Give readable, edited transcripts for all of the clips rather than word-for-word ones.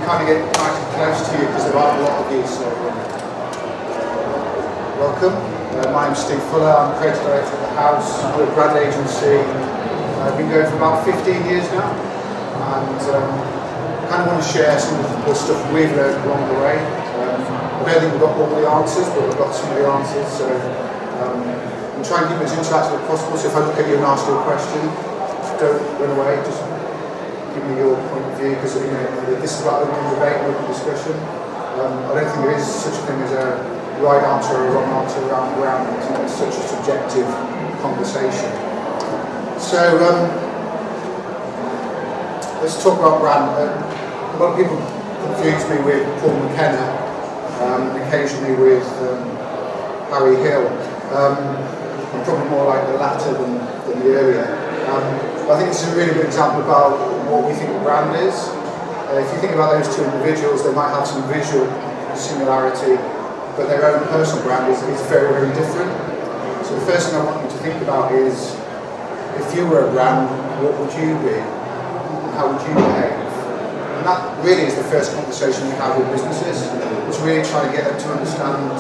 kind of get nice and close to you because there are a lot of you, so welcome. My name's Steve Fuller, I'm creative director at The House. We're a brand agency. I've been going for about 15 years now, and I kind of want to share some of the stuff we've learned along the way. I don't think we've got all the answers, but we've got some of the answers, so I'm trying to keep it as interactive as possible. So if I look at you and ask you a question, don't run away, just give me your point of view, because this is about open debate and open discussion. I don't think there is such a thing as a right answer or a wrong answer around ground. It's such a subjective conversation. So let's talk about brand. A lot of people confuse me with Paul McKenna, occasionally with Harry Hill. I'm probably more like the latter than the earlier. I think this is a really good example about what we think a brand is. If you think about those two individuals, they might have some visual similarity, but their own personal brand is very, very different. So the first thing I want you to think about is, if you were a brand, what would you be? And how would you behave? And that really is the first conversation we have with businesses. It's really trying to get them to understand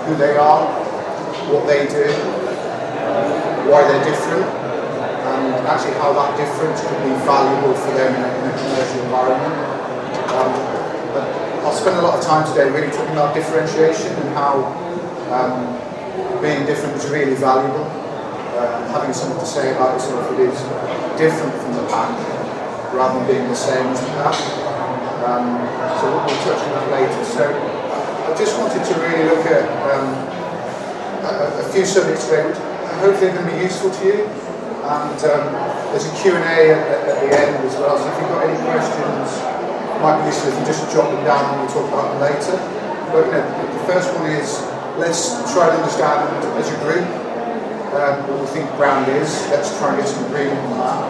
who they are, what they do, why they're different, and actually how that difference could be valuable for them in a commercial environment. But I'll spend a lot of time today really talking about differentiation and how being different is really valuable. Having something to say about yourself that is different from the pack rather than being the same as the pack. So we'll touch on that later. So I just wanted to really look at a few subjects today which hopefully are going to be useful to you. And there's a Q&A at the end as well, so if you've got any questions, it might be useful if you just jot them down and we'll talk about them later. But the first one is, let's try to understand as a group what we think brand is. Let's try and get some agreement on that.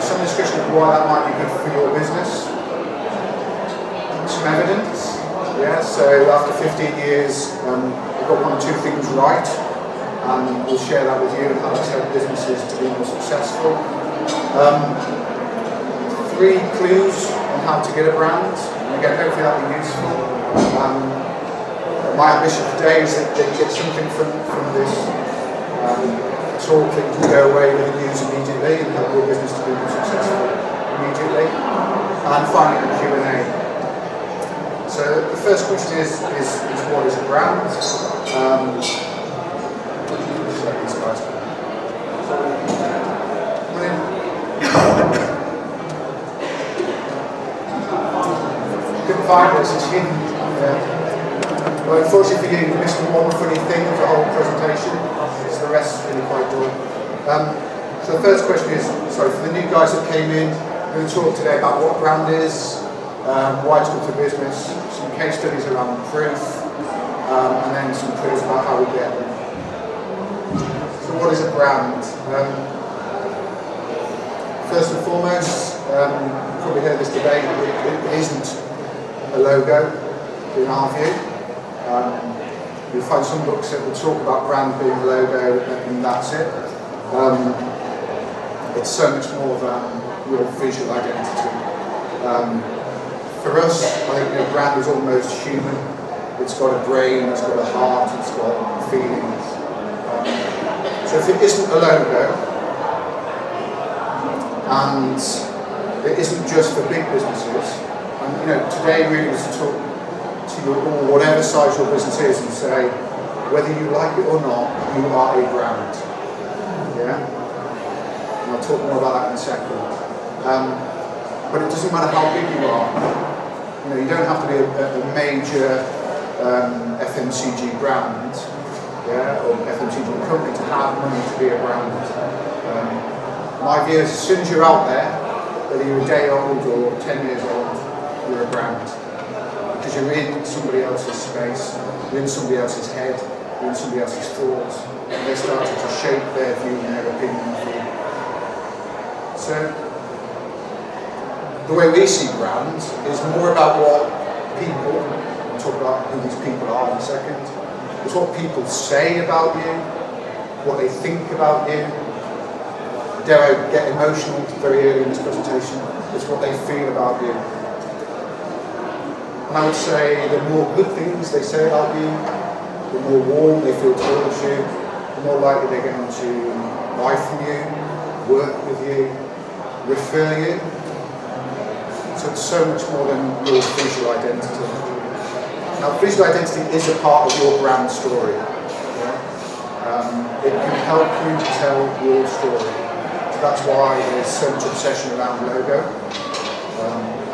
Some discussion of why that might be good for your business. Some evidence. Yeah, so after 15 years, we've got one or two things right. And we'll share that with you and how that's helped businesses to be more successful. 3 clues on how to get a brand, and again, hopefully that'll be useful. My ambition today is that you get something from this talk that you can go away with and use immediately and help your business to be more successful immediately. And finally, the Q&A. So the first question is what is a brand? These guys. Couldn't find this, it's hidden. Well, unfortunately for you, you missed one funny thing of the whole presentation, so the rest is really quite dull. So the first question is, sorry, for the new guys that came in, we're going to talk today about what brand is, why it's good for business, some case studies around proof, and then some clues about how we get them. So what is a brand? First and foremost, you've probably heard this debate, it isn't a logo, in our view. You'll find some books that will talk about brand being a logo and that's it. It's so much more than your visual identity. For us, I think brand is almost human. It's got a brain, it's got a heart, it's got feelings. So if it isn't a logo, and it isn't just for big businesses, and today really is to talk to you all, whatever size your business is, and say, whether you like it or not, you are a brand. Yeah? And I'll talk more about that in a second. But it doesn't matter how big you are. You don't have to be a major FMCG brand, yeah, or FMCG company to have money to be a brand. My view is, as soon as you're out there, whether you're a day old or 10 years old, you're a brand. Because you're in somebody else's space, you're in somebody else's head, you're in somebody else's thoughts, and they're starting to shape their view and their opinion of you. So, the way we see brands is more about what people, we'll talk about who these people are in a second, it's what people say about you, what they think about you. Dare I get emotional very early in this presentation, it's what they feel about you. And I would say the more good things they say about you, the more warm they feel towards you, the more likely they're going to buy from you, work with you, refer you. So it's so much more than your visual identity. Now, visual identity is a part of your brand story. It can help you tell your story. So that's why there's so much obsession around logo.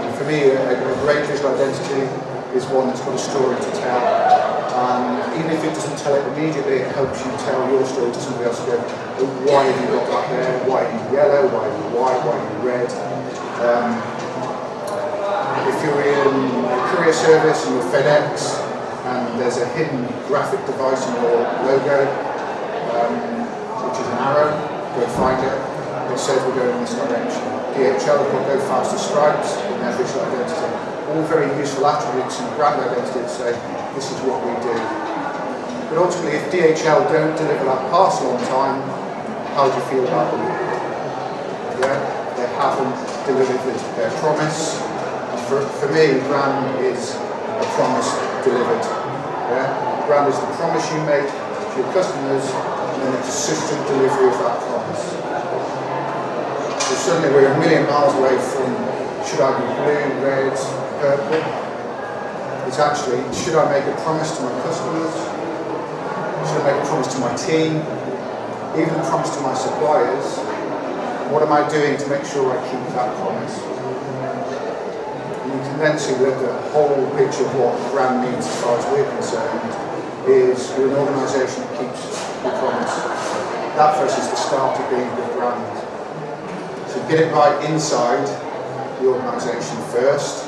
And for me, a great visual identity is one that's got a story to tell. Even if it doesn't tell it immediately, it helps you tell your story to somebody else. Go, oh, why have you got that there? Why are you yellow? Why are you white? Why are you red? If you're in a courier service and you're FedEx and there's a hidden graphic device in your logo, which is an arrow, go find it. It says we're going in this direction. DHL have got Go Faster stripes in their visual identity. All very useful attributes in brand identity to say this is what we do. But ultimately, if DHL don't deliver that parcel on time, how do you feel about them? Yeah, they haven't delivered their promise. For me, brand is a promise delivered. Yeah? Brand is the promise you make to your customers and then a consistent delivery of that promise. So suddenly we're a million miles away from should I be blue, red, purple? It's actually, should I make a promise to my customers? Should I make a promise to my team? Even a promise to my suppliers? What am I doing to make sure I keep that promise? You can then see that the whole picture of what brand means as far as we're concerned is you're an organisation that keeps your promise. That for us is the start of being a good brand. So get it right inside the organisation first,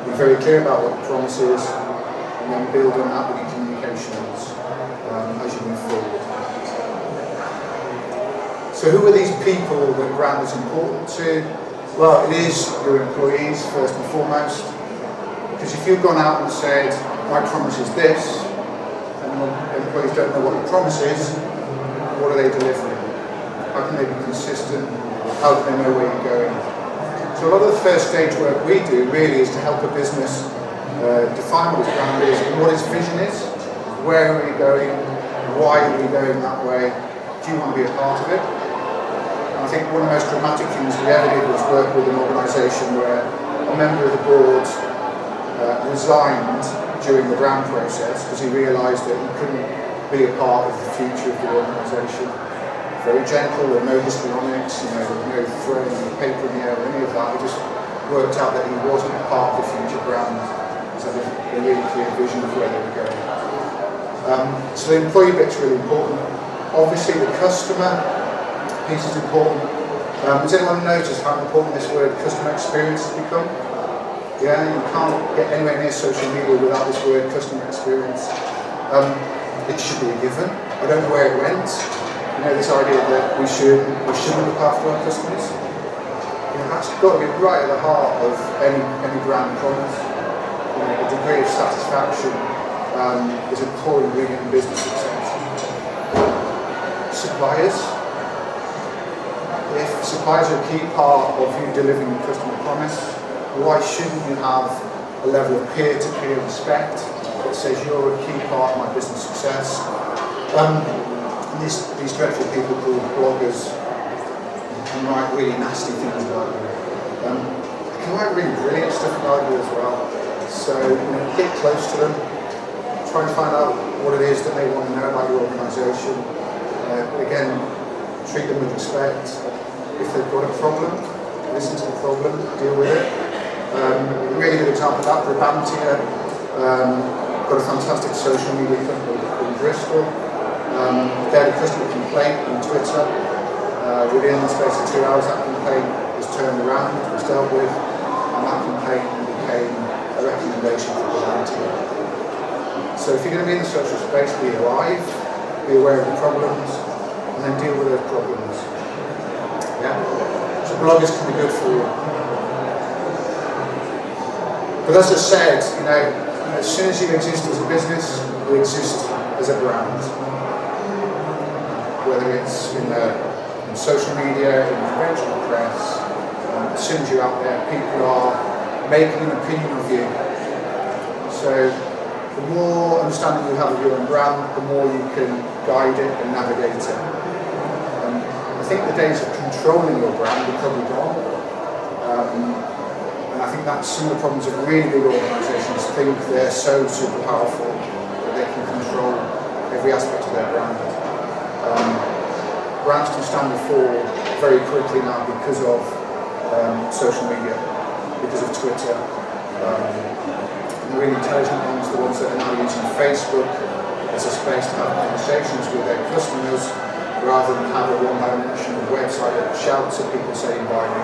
be very clear about what the promise is, and then build on that with your communications as you move forward. So who are these people that brand is important to? Well, it is your employees first and foremost, because if you've gone out and said, my promise is this, and the employees don't know what the promise is, what are they delivering? How can they be consistent? How can they know where you're going? So a lot of the first stage work we do really is to help a business define what its brand is and what its vision is. Where are we going? Why are we going that way? Do you want to be a part of it? I think one of the most dramatic things we ever did was work with an organisation where a member of the board resigned during the brand process because he realised that he couldn't be a part of the future of the organisation. Very gentle, there were no histrionics, there was no throwing any paper in the air or any of that. It just worked out that he wasn't a part of the future brand. So they had a really clear vision of where they were going. So the employee bit's really important. Obviously the customer piece is important. Does anyone notice how important this word customer experience has become? Yeah, you can't get anywhere near social media without this word customer experience. It should be a given. I don't know where it went. This idea that we should look after our customers. That's got to be right at the heart of any brand promise. A degree of satisfaction is a core ingredient in business success. Suppliers. If suppliers are a key part of you delivering the customer promise, why shouldn't you have a level of peer-to-peer respect that says you're a key part of my business success? These dreadful people called bloggers can write really nasty things about you. They can write really brilliant stuff about you as well. So get close to them, try and find out what it is that they want to know about your organisation. Again, treat them with respect. If they've got a problem, listen to the problem, deal with it. A really good example of that, Brabantia, got a fantastic social media company called Bristol. They had a customer complaint on Twitter. Within the space of 2 hours, that complaint was turned around, was dealt with, and that complaint became a recommendation for Brabantia. So if you're going to be in the social space, be alive, be aware of the problems, and then deal with those problems. Yeah? So bloggers can be good for you. But as I said, as soon as you exist as a business, you exist as a brand. Whether it's in social media, in conventional press, as soon as you're out there, people are making an opinion of you So the more understanding you have of your own brand, the more you can guide it and navigate it. I think the days of controlling your brand are probably gone. And I think that's some of the problems of really big organisations think they're so super powerful that they can control every aspect of their brand. Brands can stand and fall very quickly now because of social media, because of Twitter. The really intelligent ones, the ones that are now using Facebook as a space to have conversations with their customers rather than have a one-dimensional website that shouts at people saying buy me.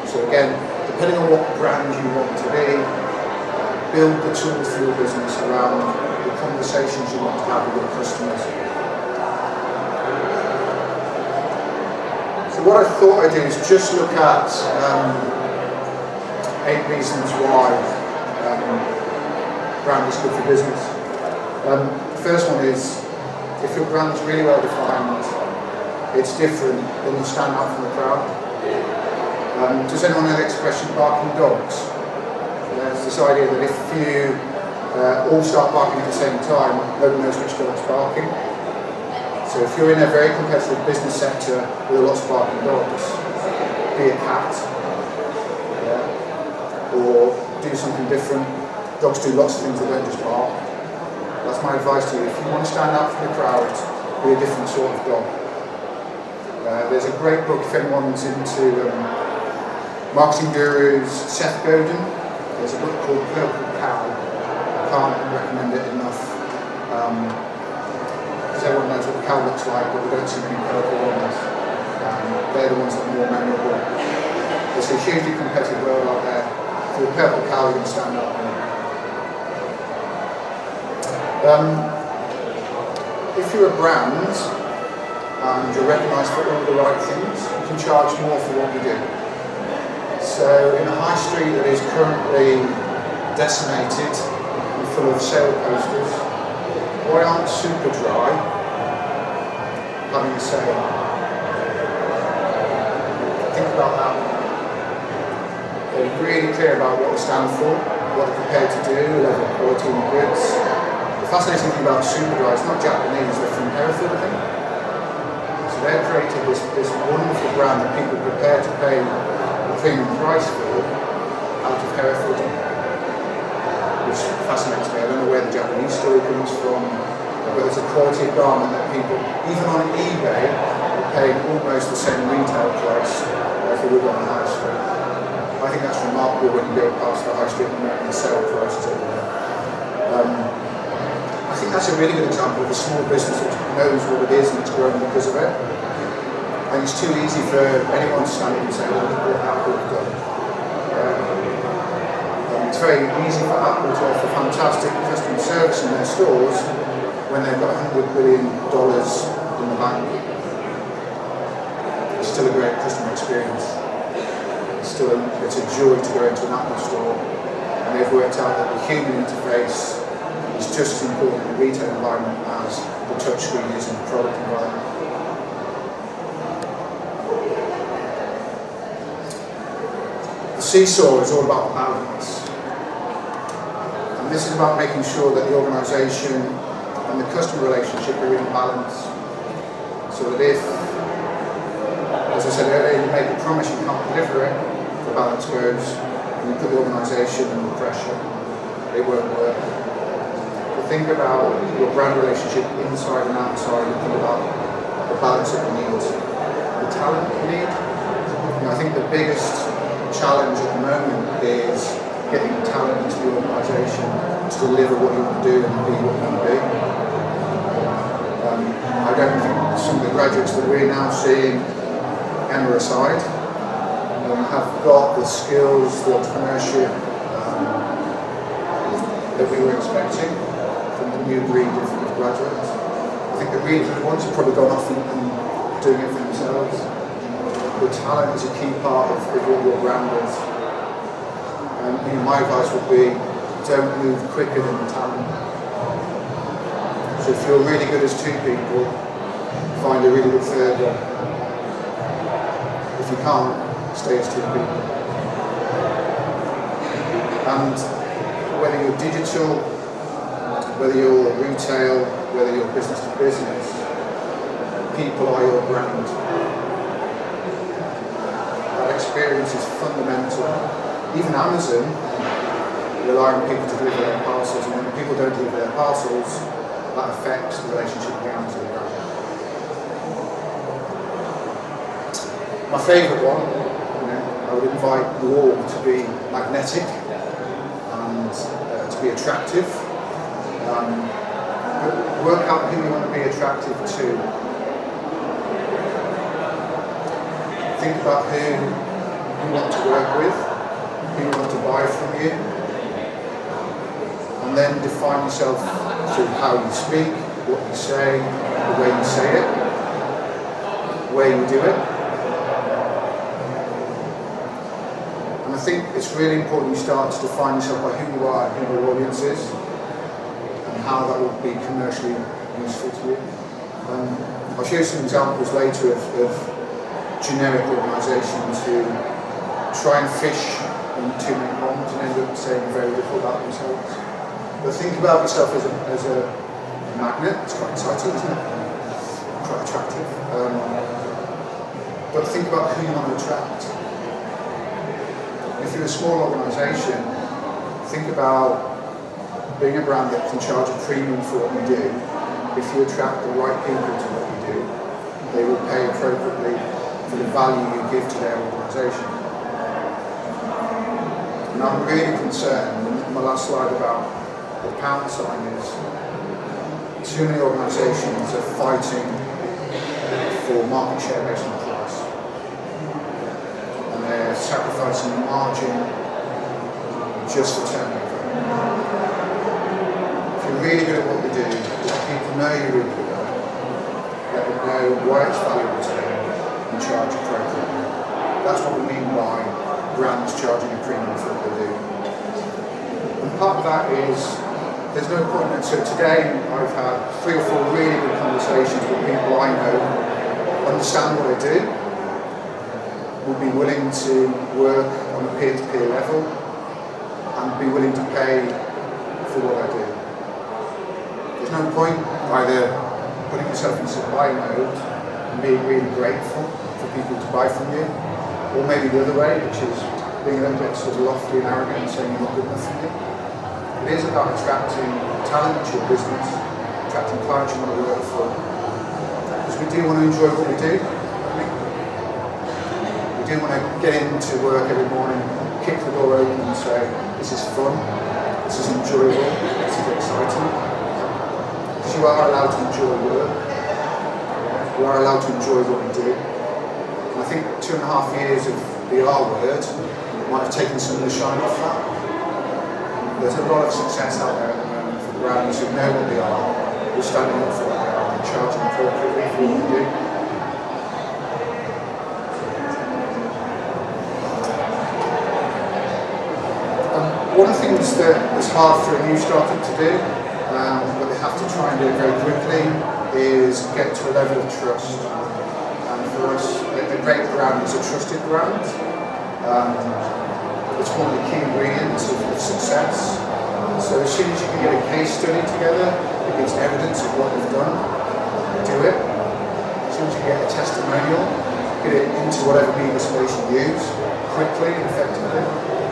So again, depending on what brand you want to be, build the tools for your business around the conversations you want to have with your customers. So what I thought I'd do is just look at 8 reasons why brand is good for business. The first one is, if your brand is really well defined, it's different, then you stand out from the crowd. Does anyone know the expression barking dogs? There's this idea that if you all start barking at the same time, nobody knows which dog's barking. So if you're in a very competitive business sector with lots of barking dogs, be a cat, or do something different. Dogs do lots of things that don't just bark. That's my advice to you. If you want to stand out from the crowd, be a different sort of dog. There's a great book if anyone's into marketing gurus, Seth Godin. There's a book called Purple Cow. I can't recommend it enough. Because everyone knows what the cow looks like, but we don't see many purple ones. They're the ones that are more memorable. There's a hugely competitive world out there. For the purple cow, you can stand up. If you're a brand and you're recognised for all the right things, you can charge more for what you do. So in a high street that is currently decimated and full of sale posters, why aren't Superdry having a sale? Think about that. They're really clear about what they stand for, what they're prepared to do, level of quality in the goods. The fascinating thing about Superdry, it's not Japanese, they're from Hereford, I think. So they've created this wonderful brand that people are prepared to pay a premium price for out of Hereford, which fascinates me. I don't know where the Japanese story comes from, but it's a quality of garment that people, even on eBay, are paying almost the same retail price as they would on the high street. I think that's remarkable when you go past the high street and the sale prices over there. I think that's a really good example of a small business that knows what it is and it's growing because of it. And it's too easy for anyone to stand up and say, well, look what Apple have done. It's very easy for Apple to offer fantastic customer service in their stores when they've got $100 billion in the bank. It's still a great customer experience. It's a joy to go into an Apple store, and they've worked out that the human interface is just as important in the retail environment as the touchscreen is in the product environment. The seesaw is all about balance, and this is about making sure that the organisation and the customer relationship are in balance, so that if, as I said earlier, you make a promise you can't deliver it, the balance goes, and you put the organisation under pressure, it won't work. But think about your brand relationship inside and outside, and think about the balance that you need, the talent you need. I think the biggest challenge at the moment is getting the talent into the organisation to deliver what you want to do and be what you want to be. I don't think some of the graduates that we're now seeing, Emma aside, have got the skills, the entrepreneurship that we were expecting from the new breed of graduates. I think the really good ones have probably gone off and doing it for themselves. The talent is a key part of what your brand is. My advice would be, don't move quicker than the talent. So if you're really good as 2 people, find a really good third one. If you can't, stay as 2 people. And whether you're digital, whether you're retail, whether you're business to business, people are your brand. That experience is fundamental. Even Amazon rely on people to deliver their parcels, and when people don't deliver their parcels, that affects the relationship with Amazon brand. My favourite one, I would invite you all to be magnetic and to be attractive. Work out who you want to be attractive to. Think about who you want to work with, who you want to buy from you, and then define yourself through how you speak, what you say, the way you say it, where you do it. And I think it's really important you start to define yourself by who you are and who your audience is, and how that will be commercially useful to you. I'll show you some examples later of generic organisations who try and fish in too many ponds and end up saying very little about themselves. But think about yourself as a magnet. It's quite exciting, isn't it? Quite attractive. But think about who you want to attract. If you're a small organisation, think about being a brand that can charge a premium for what you do. If you attract the right people to what you do, they will pay appropriately for the value you give to their organisation. And I'm really concerned, and my last slide about the pound sign is, too many organisations are fighting for market share based on price. And they're sacrificing margin just for turnover. If you're really good at what you do, let people know you're really good at it. Let them know why it's valuable to them and charge appropriately. That's what we mean by brands charging a premium for what they do. And part of that is, there's no point in, so today I've had 3 or 4 really good conversations with people I know, understand what I do, will be willing to work on a peer-to-peer level, and be willing to pay for what I do. There's no point either putting yourself in supply mode and being really grateful for people to buy from you, or maybe the other way, which is being a little bit sort of lofty and arrogant and saying you're not good enough for me. It is about attracting talent to your business, attracting clients you want to work for. Because we do want to enjoy what we do. We do want to get into work every morning, kick the door open and say, this is fun, this is enjoyable, this is exciting. Because you are allowed to enjoy work. You are allowed to enjoy what we do. And I think 2.5 years of the R word might have taken some of the shine off that. There's a lot of success out there at the moment for brands who know what they are, who are standing up for what they are, and charging appropriately for what they do. One of the things that is hard for a new startup to do, but they have to try and do it very quickly, is get to a level of trust. And for us, a great brand is a trusted brand. It's one of the key ingredients of success. So as soon as you can get a case study together that gives evidence of what you've done, do it. As soon as you get a testimonial, get it into whatever media space you use, quickly and effectively.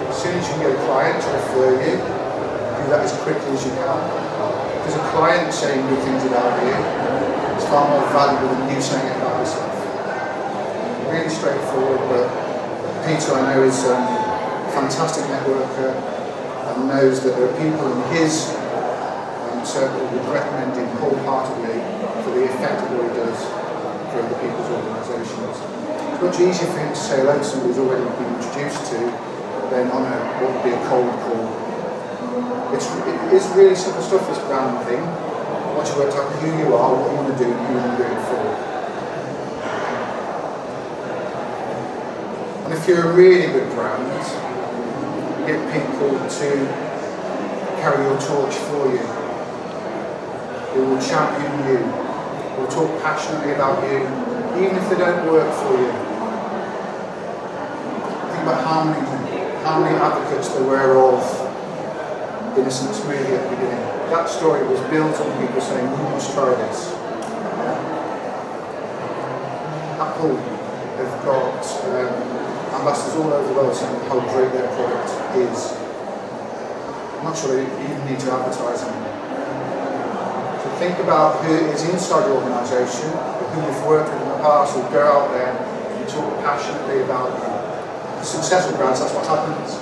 As soon as you can get a client to refer you, do that as quickly as you can. Because a client saying good things about you is far more valuable than you saying it about yourself. Really straightforward, but Peter, I know, is fantastic networker and knows that there are people in his circle who would recommend him wholeheartedly for the effect of what he does for other people's organisations. It's much easier for him to say hello to somebody who's already been introduced to than on what would be a cold call. It is really simple stuff, this brand thing. Once you work out who you are, what you want to do, and who you want to do it for. And if you're a really good brand, get people to carry your torch for you. They will champion you. They will talk passionately about you, even if they don't work for you. Think about how many advocates there were of innocent smoothie at the beginning. That story was built on people saying, you must try this. Apple have got ambassadors all over the world saying how great their product is. I'm not sure they even need to advertise anymore. So think about who is inside your organisation, who you've worked with in the past, who go out there and talk passionately about them. The successful brands, that's what happens.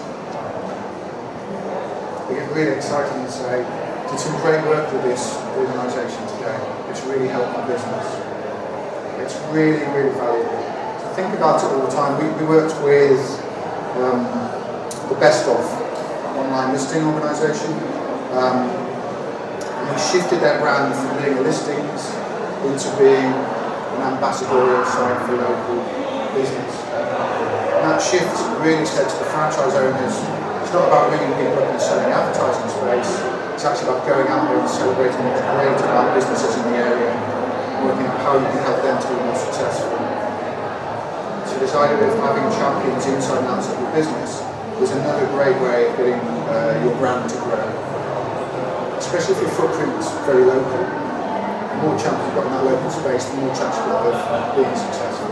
They get really excited and say, did some great work with this organisation today. It's really helped my business. It's really, really valuable. So think about it all the time. We worked with the Best Of online listing organisation. And we shifted their brand from being a listings into being an ambassadorial site for local business. And that shift really said to the franchise owners, it's not about ringing people up and selling advertising space, it's actually about going out there and celebrating what's great about businesses in the area, working out how you can help them to be more successful. So this idea of having champions inside and outside your business is another great way of getting your brand to grow. Especially if your footprint's very local. The more champions you've got in that local space, the more chance you've got of being successful.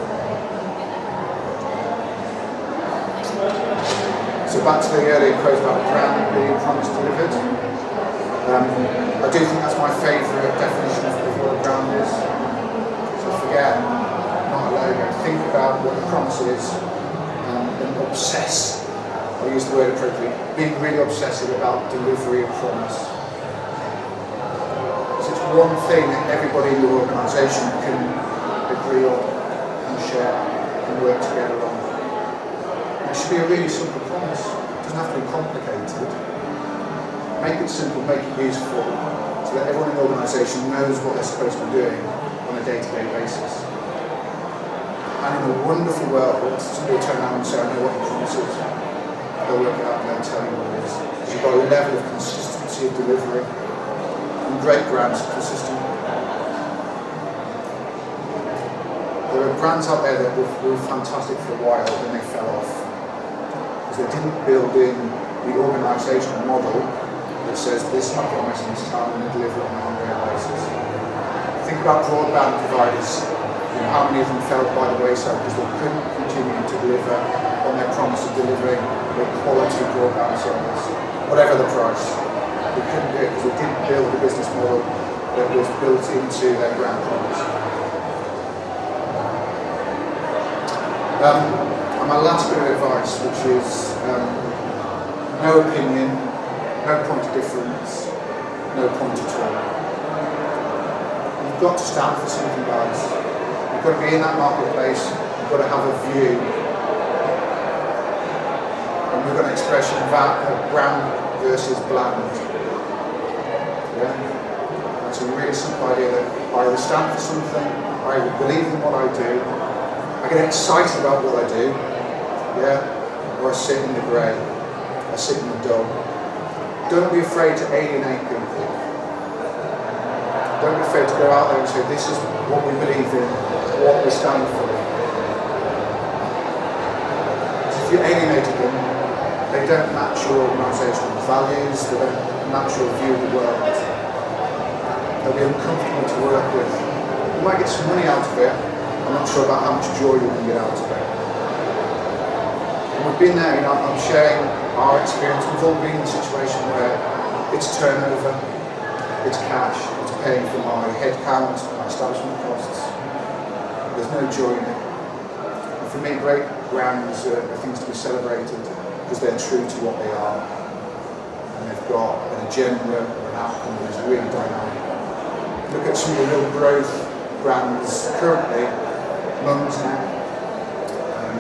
So back to the earlier quote about brand being promised delivered. I do think that's my favourite definition of what a brand is. So forget, not a logo. Think about what the promise is and obsess. I'll use the word appropriately. Being really obsessive about delivery of promise. So it's one thing that everybody in your organisation can agree on and share and work together on. It should be a really simple promise. It doesn't have to be complicated. Make it simple, make it useful, so that everyone in the organisation knows what they're supposed to be doing on a day-to-day basis. And in a wonderful world, somebody will turn around and say, I know what the promise is. They'll work it out and they'll tell you what it is. Because you've got a level of consistency of delivery. And great brands are consistent. There are brands out there that were fantastic for a while, then they fell off. Because they didn't build in the organisational model that says this is my promise and this is how I'm going to deliver on an ongoing basis. Think about broadband providers. How many of them fell by the wayside because they couldn't continue to deliver on their promise of delivering a quality broadband service, whatever the price. They couldn't do it because they didn't build a business model that was built into their brand promise. And my last bit of advice, which is no opinion, no point of difference, no point at all. You've got to stand for something, guys. You've got to be in that marketplace, you've got to have a view. And we've got an expression about brand versus bland. Yeah? That's a really simple idea that I either stand for something, I either believe in what I do, I get excited about what I do, yeah? Or I sit in the grey, I sit in the dull. Don't be afraid to alienate people. Don't be afraid to go out there and say, this is what we believe in, what we stand for. If you alienated them, they don't match your organisational values, they don't match your view of the world. They'll be uncomfortable to work with. You might get some money out of it, I'm not sure about how much joy you can get out of it. And we've been there, I'm sharing our experience. We've all been in a situation where it's turnover, it's cash, it's paying for my head count, my establishment costs. There's no joy in it. And for me, great brands are things to be celebrated because they're true to what they are. And they've got an agenda or an outcome that is really dynamic. Look at some of the real growth brands currently, Mums now,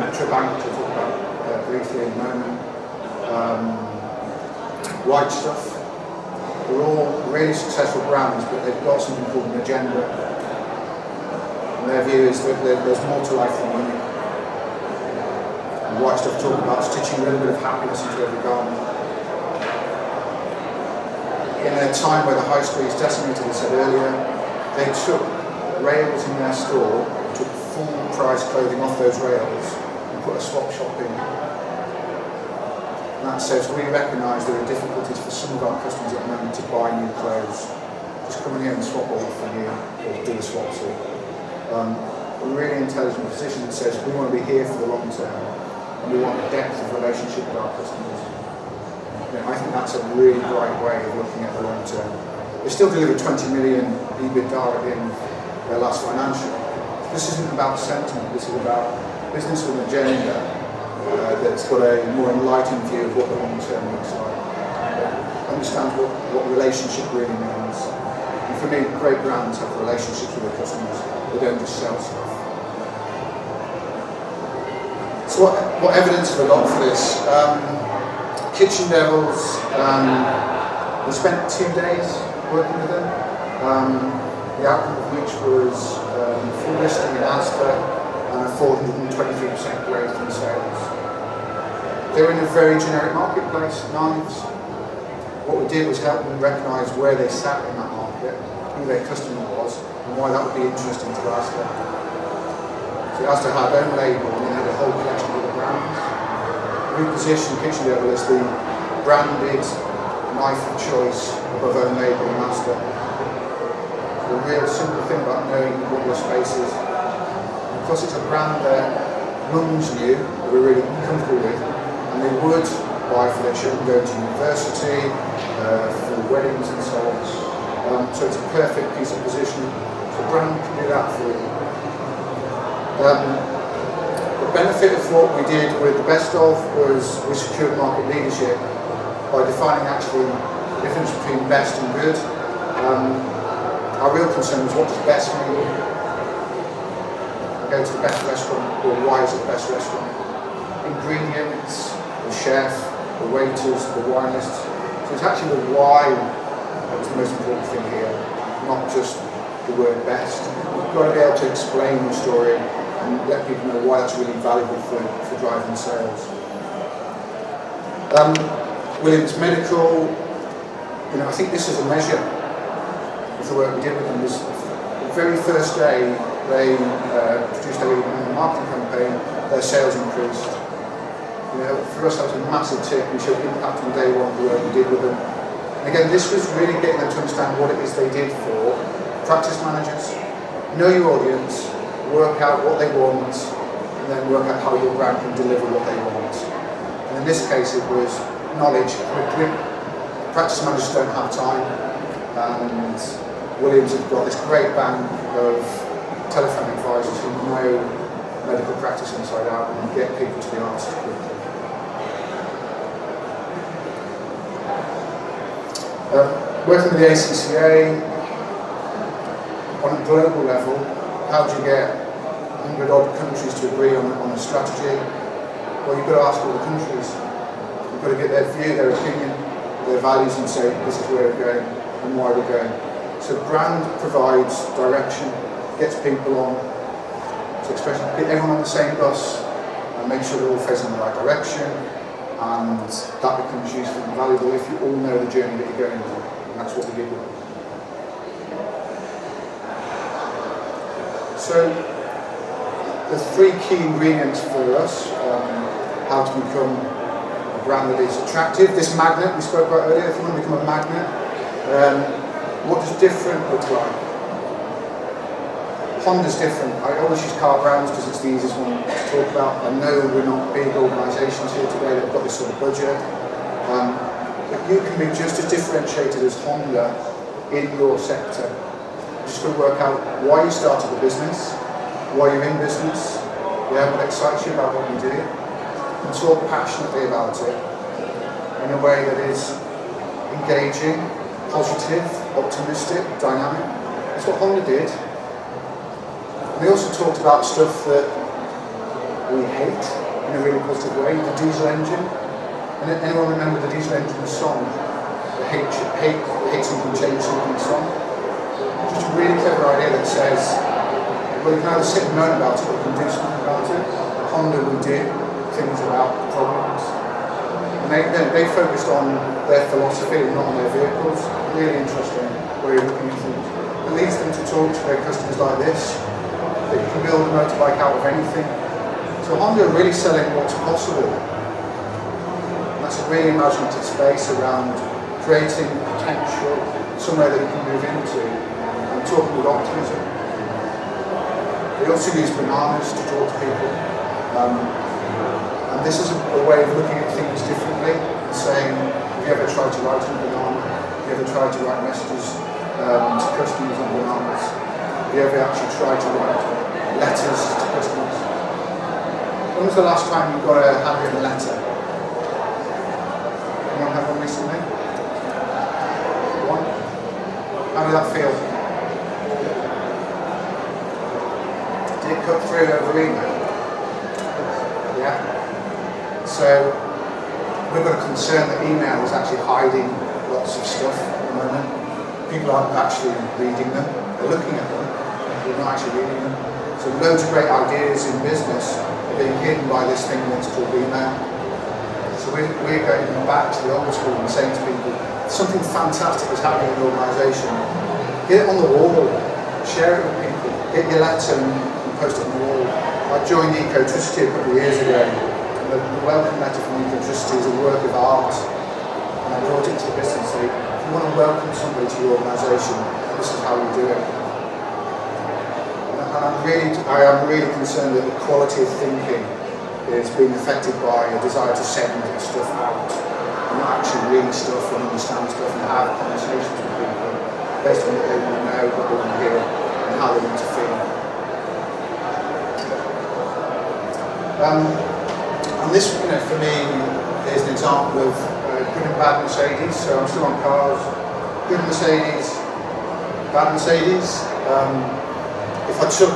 Metro Bank, which we'll talk about briefly in a moment, White Stuff. They're all really successful brands, but they've got something called an agenda. And their view is that there's more to life than money. And White Stuff talk about stitching a little bit of happiness into every garment. In a time where the high street is decimated, as I said earlier, they took rails in their store, took full price clothing off those rails and put a swap shop in. And that says we recognise there are difficulties for some of our customers at the moment to buy new clothes. Just come in here and swap all for new, or do the swap suit. A really intelligent position that says we want to be here for the long term, and we want a depth of relationship with our customers. I think that's a really bright way of looking at the long term. They still delivered 20 million EBITDA at the end of their last financial. This isn't about sentiment, this is about business with an agenda that's got a more enlightened view of what the long term looks like. Understands what relationship really means. And for me, great brands have relationships with their customers. They don't just sell stuff. So what evidence have I got for this? Kitchen Devils, we spent 2 days working with them, the outcome of which was full listing in Asda and a 423% growth in sales. They're in a very generic marketplace, knives. What we did was help them recognise where they sat in that market, who their customer was, and why that would be interesting to Asda. So Asda had own label and they had a whole collection of other brands. We positioned Kitchen Devil as the branded knife of choice above own label in Asda. The real simple thing about knowing what your space is. Because it's a brand that mums knew, that we're really comfortable with, and they would buy for their children going to university, for weddings and so on. So it's a perfect piece of positioning. So the brand can do that for you. The benefit of what we did with the best of was we secured market leadership by defining actually the difference between best and good. Our real concern was what does best mean? I go to the best restaurant, or why is it the best restaurant? Ingredients, the chef, the waiters, the wine list. So it's actually the why that was the most important thing here, not just the word best. You've got to be able to explain the story and let people know why that's really valuable for driving sales. Williams Medical, I think this is a measure of the work we did with them. Was the very first day they produced a marketing campaign, their sales increased. For us that was a massive tip. We showed impact on day one of the work we did with them. And again, this was really getting them to understand what it is they did for practice managers. Know your audience, work out what they want, and then work out how your brand can deliver what they want. And in this case it was knowledge quickly. Practice managers don't have time, and Williams have got this great bank of telephone advisors who know medical practice inside out and get people to the answers quickly. Working with the ACCA, on a global level, how do you get 100 odd countries to agree on a strategy? Well, you've got to ask all the countries. You've got to get their view, their opinion, their values, and say this is where we're going and why we're going. So brand provides direction, gets people on, so especially get everyone on the same bus and make sure they're all facing the right direction, and that becomes useful and valuable if you all know the journey that you're going on, and that's what we did with it. So the 3 key ingredients for us how to become a brand that is attractive. This magnet we spoke about earlier, if you want to become a magnet, what does different look like? Honda's different. I always use car brands because it's the easiest one to talk about. I know we're not big organisations here today that have got this sort of budget, but you can be just as differentiated as Honda in your sector. Just got to work out why you started the business, why you're in business, what excites you about what you do, and talk passionately about it in a way that is engaging, positive, optimistic, dynamic. That's what Honda did. And they also talked about stuff that we hate in a really positive way, the diesel engine. And anyone remember the diesel engine song? The hate something, change something song? Just a really clever idea that says, well, you can either sit and moan about it or you can do something about it. Honda will do things about problems. And they focused on their philosophy and not on their vehicles. Really interesting way of looking at things. It leads them to talk to their customers like this, that you can build a motorbike out of anything. So Honda are really selling what's possible. And It's a really imaginative space around creating potential, somewhere that you can move into, and talking with optimism. We also use bananas to talk to people. And this is a way of looking at things differently, and saying, have you ever tried to write on a banana? Have you ever tried to write messages to customers on bananas? Have you ever actually tried to write letters to customers? When was the last time you got a handwritten letter? Anyone have one recently? One? How did that feel? Did it cut through over email? Yeah? So, we've got a concern that email is actually hiding lots of stuff at the moment. People aren't actually reading them. They're looking at them, they're not actually reading them. So loads of great ideas in business are being hidden by this thing that's called email. So we're going back to the old school and saying to people, something fantastic is happening in the organisation. Get it on the wall, share it with people, get your letter and post it on the wall. I joined Ecotricity a couple of years ago. The welcome letter from Ecotricity is a work of art, and I brought it to the business and say, if you want to welcome somebody to your organisation, this is how you do it. And I am really concerned that the quality of thinking is being affected by a desire to send stuff out, and not actually read stuff and understand stuff and have conversations with people based on what they want to know, what they want to hear, and how they want to feel. And this, for me, is an example of good and bad Mercedes. So I'm still on cars. Good Mercedes, bad Mercedes. If I took,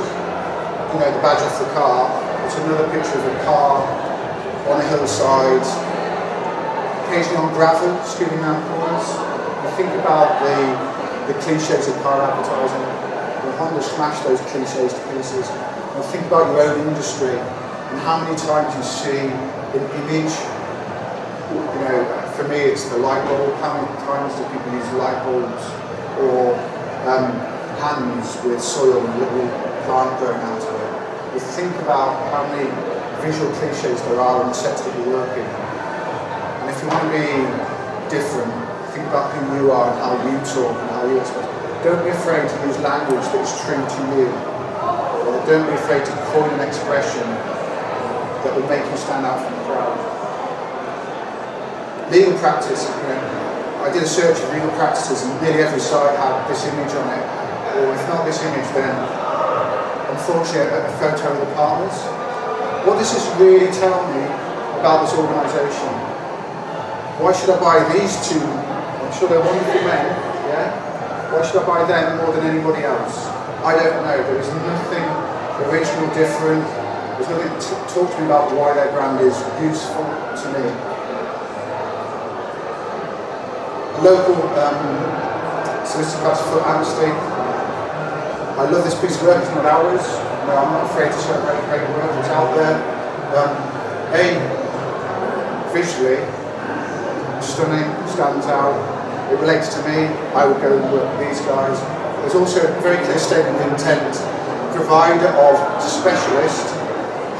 the badge off the car, it's another picture of a car on a hillside, occasionally on gravel, scooting around corners. You think about the cliches of car advertising. Honda smashed those cliches to pieces. And think about your own industry. And how many times you see an image, for me it's the light bulb. How many times do people use light bulbs or hands with soil and a little plant growing out of it? You think about how many visual cliches there are on the sets that you work in. And if you want to be different, think about who you are and how you talk and how you express. Don't be afraid to use language that is true to you. Or don't be afraid to coin an expression that will make you stand out from the crowd. Legal practice, I did a search of legal practices and nearly every site had this image on it, or if not this image then, unfortunately, a photo of the partners. What does this really tell me about this organisation? Why should I buy these two? I'm sure they're wonderful men, yeah? Why should I buy them more than anybody else? I don't know. There is nothing original, different. There's nothing to talk to me about why their brand is useful to me. A local solicitor practice for Amnesty. I love this piece of work, it's not ours. I'm not afraid to celebrate great work that's out there. Visually, stunning, stands out. It relates to me. I would go and work with these guys. There's also a very clear statement of intent. Provider of specialist,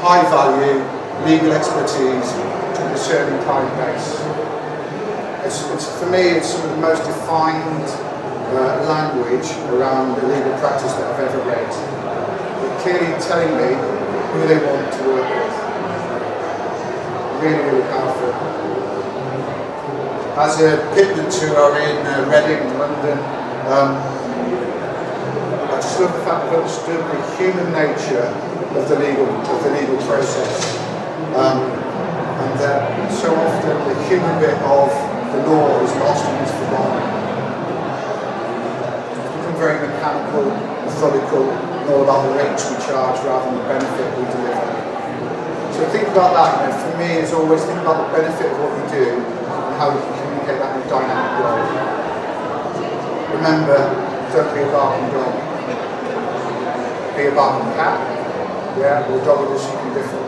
high value legal expertise to a discerning client base. For me, it's some of the most defined language around the legal practice that I've ever read. They're clearly telling me who they want to work with. Really, really powerful. As a pitman tour in Reading, London, I just love the fact that I've understood the human nature of the legal process, and that so often the human bit of the law is lost and is forgotten. It's become very mechanical, methodical, and all about the rates we charge rather than the benefit we deliver. So think about that. For me, it's always think about the benefit of what we do and how we can communicate that in a dynamic way. Remember, don't be a barking dog. Be a barking cat. Yeah, or a dog will do something different.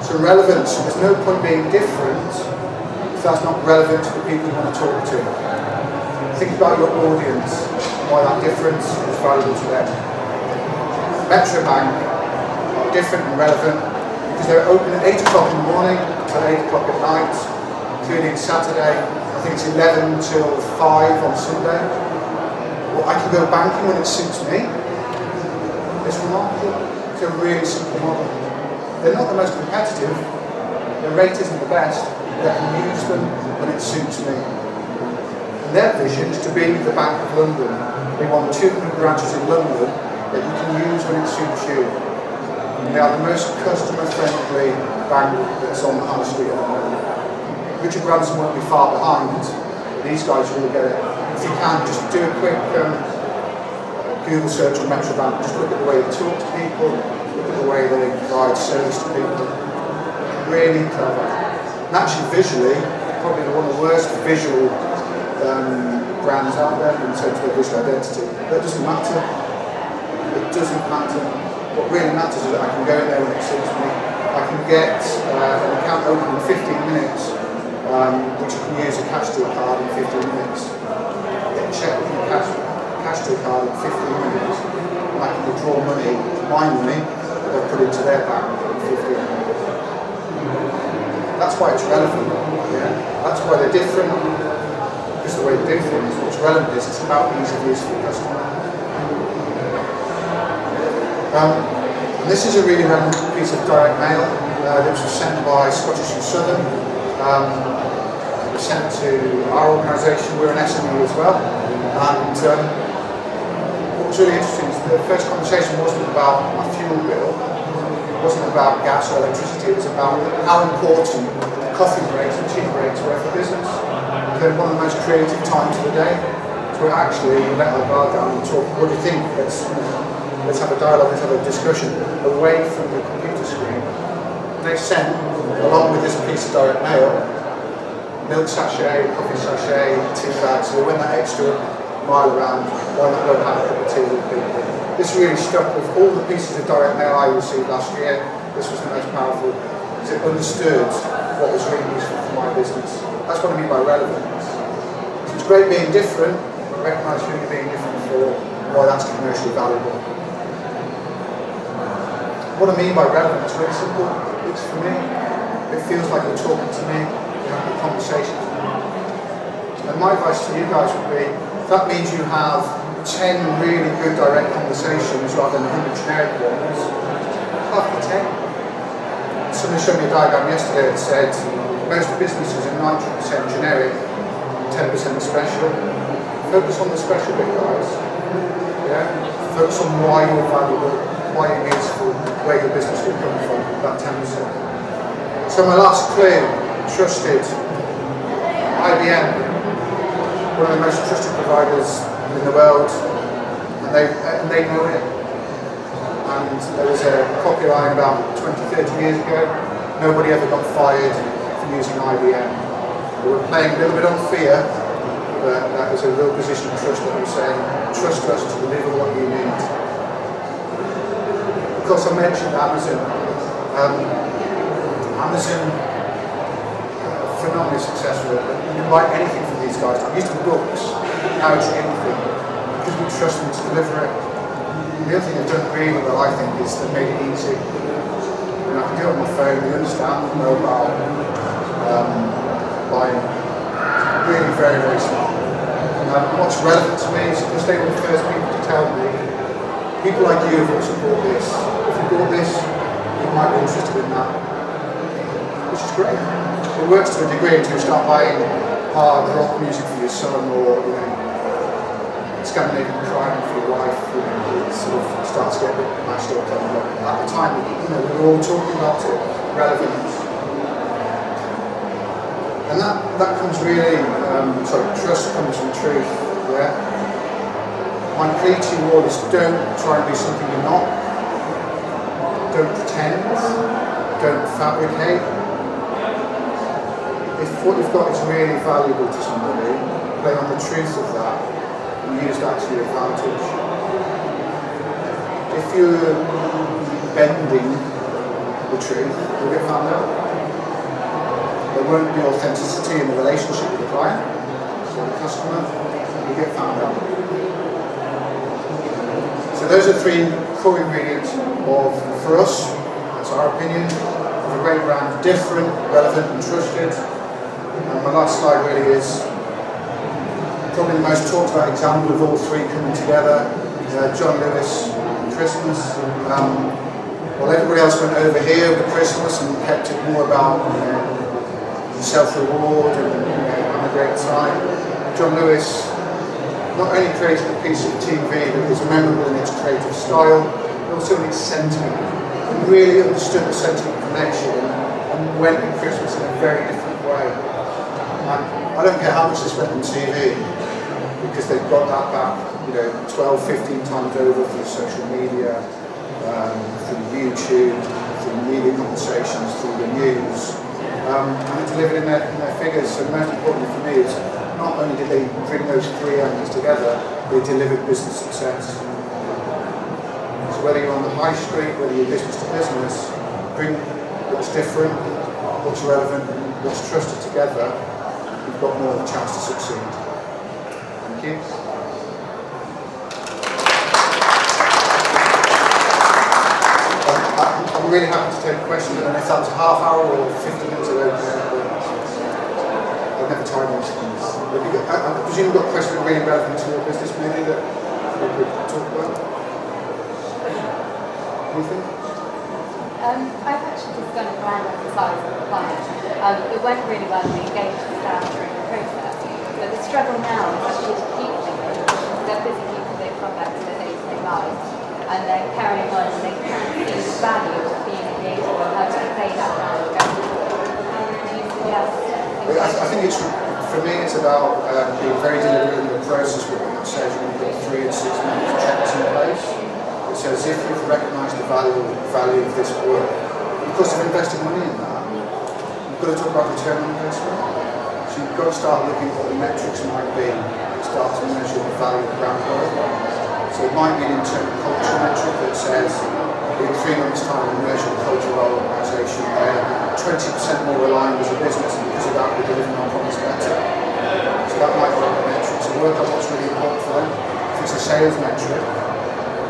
So relevance, there's no point being different if that's not relevant to the people you want to talk to. Think about your audience and why that difference is valuable to them. Metro Bank are different and relevant because they're open at 8 o'clock in the morning and 8 o'clock at night, including Saturday. I think it's 11 till 5 on Sunday. Well, I can go banking when it suits me. It's remarkable. It's a really simple model. They're not the most competitive. Their rate isn't the best. But I can use them when it suits me. And their vision is to be the Bank of London. They want 200 branches in London that you can use when it suits you. And they are the most customer-friendly bank that's on the high street at the moment. Richard Branson won't be far behind. These guys will get it. If you can, just do a quick Google search on Metro Bank. Just look at the way they talk to people, look at the way they provide service to people. Really clever. And actually visually, probably one of the worst visual brands out there in terms of their visual identity. That doesn't matter. It doesn't matter. What really matters is that I can go in there when it suits me. I can get an account open in 15 minutes, which you can use a cash to a card in 15 minutes. Get a check with your cash to a card in 15 minutes, and I can withdraw money, my money, that I've put into their bank in 15 minutes. That's why it's relevant. Yeah? That's why they're different. Because the way they do things, what's relevant is it's about ease of use for the customer. And this is a really relevant piece of direct mail that was sent by Scottish and Southern. It was sent to our organisation. We're an SME as well. And what was really interesting is the first conversation wasn't about my fuel bill. It wasn't about gas or electricity. It was about how important coffee breaks and tea breaks were for business. They're one of the most creative times of the day. So we actually let our guard down and talk. What do you think? Let's have a dialogue, let's have a discussion away from the computer screen. They sent, along with this piece of direct mail, milk sachet, coffee sachet, tea bags. So we went that extra mile around. Why not go and have a cup of tea with people? This really stuck with all the pieces of direct mail I received last year. This was the most powerful because it understood what was really useful for my business. That's what I mean by relevance. So it's great being different, but recognise who you're being different for, and why that's commercially valuable. What I mean by relevant is really simple. It's for me. It feels like you're talking to me, you're having a conversation with me. And my advice to you guys would be, if that means you have 10 really good direct conversations rather than 100 generic ones, have the 10. Somebody showed me a diagram yesterday that said most businesses are 90% generic, 10% special. Focus on the special bit, guys. Yeah? Focus on why you're valuable, why you're useful, where your business will come from, that 10%. So my last clue, trusted. IBM, one of the most trusted providers in the world, and they know it. And there was a copy line about 20-30 years ago, nobody ever got fired for using IBM. We were playing a little bit on fear, but that was a real position of trust that we were saying, trust us to deliver what you need. Of course, I mentioned Amazon. Amazon, phenomenally successful. You can buy anything from these guys. I'm used to books, now it's anything, because we trust them to deliver it. The other thing they've done really well, I think, is they've made it easy. And I can do it on my phone, you understand, mobile, buying. Really very, very smart. What's relevant to me is because they were the first people to tell me, people like you have also bought this. If you bought this, you might be interested in that. Which is great. It works to a degree until you start buying hard rock music for your son, or Scandinavian crime for your wife. It sort of starts to get a bit mashed up. At the time, we were all talking about it, relevance. And that comes really, trust comes from truth, yeah? My plea to you all is don't try and be something you're not. Don't pretend, don't fabricate. If what you've got is really valuable to somebody, play on the truth of that and use that to your advantage. If you're bending the truth, you'll get found out. There won't be authenticity in the relationship with the client, so the customer, you get found out. So those are 3 core ingredients for us, that's our opinion, a great brand, different, relevant and trusted. And my last slide really is probably the most talked about example of all three coming together. John Lewis and Christmas. While everybody else went over here with Christmas and kept it more about self-reward and having a great time, John Lewis not only created a piece of TV that was memorable in its creative style, but also in its sentiment. He really understood the sentiment connection and went at Christmas in a very different way. I don't care how much they spent on TV, because they've got that back, 12, 15 times over through social media, through YouTube, through media conversations, through the news, and it's delivered in their figures. So most importantly for me is not only did they bring those three elements together, they delivered business success. So whether you're on the high street, whether you're business to business, bring what's different, what's relevant, what's trusted together, you've got more of a chance to succeed. Thank you. I'm really happy to take questions, and if that's a half hour or 50 minutes, I don't know. I've never tried those things. I presume you've got questions that are really relevant to your business, maybe, that we could talk about? Anything? I've actually just done a brand exercise with a client. It went really well and we engaged the staff during the process. But the struggle now is actually to keep them. They're busy people, they've come back to their day-to-day lives. And they're carrying on and they can't see the value of being engaged or how to play that brand going forward. Do you suggest? I think it's, for me, it's about being very deliberate in the process, but when it says you've got 3 and 6 months checks in place. It says if you've recognised the value of this work, because you've invested money in that, you've got to talk about return on investment. So you've got to start looking at what the metrics might be, start to measure the value of the brand work. So it might be an internal culture metric that says in 3 months' time we measure the culture of our organisation, they're 20% more aligned as a business, and because of that we're delivering our promise better. So that might be a metric. So work out what's really important for them. If it's a sales metric,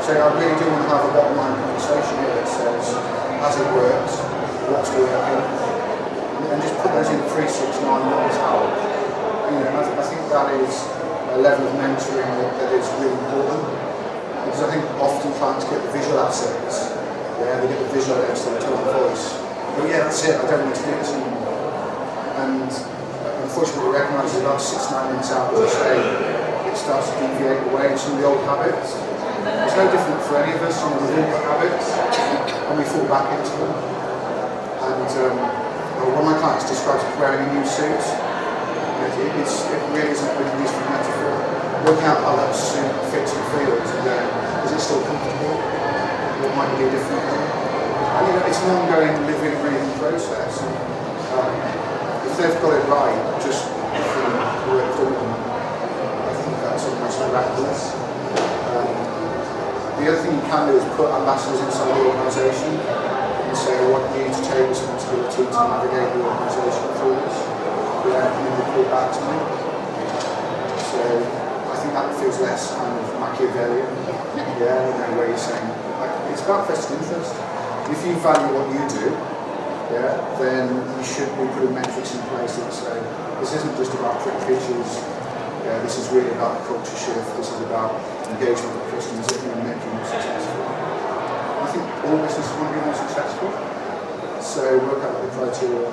say I really do want to have a bottom line conversation here that says, has it worked, what's working, and just put those in 3, 6, 9, what is how. I think that is a level of mentoring that is really important. Because I think often clients get the visual assets, they get the visual aids, the tone of voice. But yeah, that's it, I don't want to do this anymore. And unfortunately we recognise about 6, 9 months out, as I say, it starts to deviate away in some of the old habits. It's no different for any of us, some of the old habits, and we fall back into them. And one of my clients describes wearing a new suit. It really isn't a good useful metaphor. Working out how that suit fits and feels, and is it still comfortable? What might be different? And it's an ongoing living, breathing process. If they've got it right, just from the work done, I think that's almost miraculous. The other thing you can do is put ambassadors inside the organisation and say, I want you to take responsibility to navigate the organisation through this. And then report back to me. So I think that feels less kind of Machiavellian, where you're saying, it's about vested interest. If you value what you do, then you should be putting metrics in place that say, this isn't just about quick pitches, this is really about culture shift, this is about engagement with customers and making them successful. I think all businesses want to be more successful, so work out the criteria.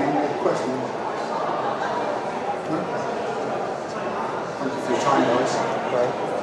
Any more questions? No? Thank you for your time, guys. Bye.